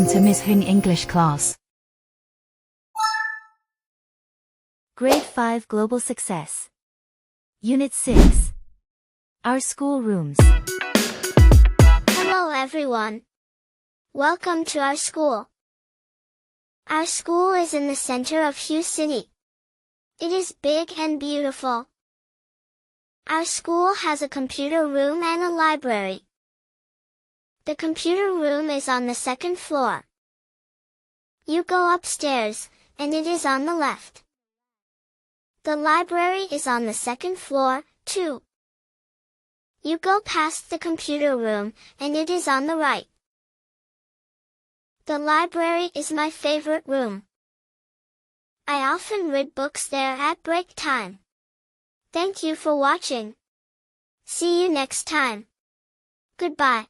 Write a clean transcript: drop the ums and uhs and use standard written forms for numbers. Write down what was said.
Welcome to Miss Huong English class. Grade 5 Global Success. Unit 6. Our School Rooms. Hello everyone. Welcome to our school. Our school is in the center of Huong City. It is big and beautiful. Our school has a computer room and a library. The computer room is on the second floor. You go upstairs, and it is on the left. The library is on the second floor, too. You go past the computer room, and it is on the right. The library is my favorite room. I often read books there at break time. Thank you for watching. See you next time. Goodbye.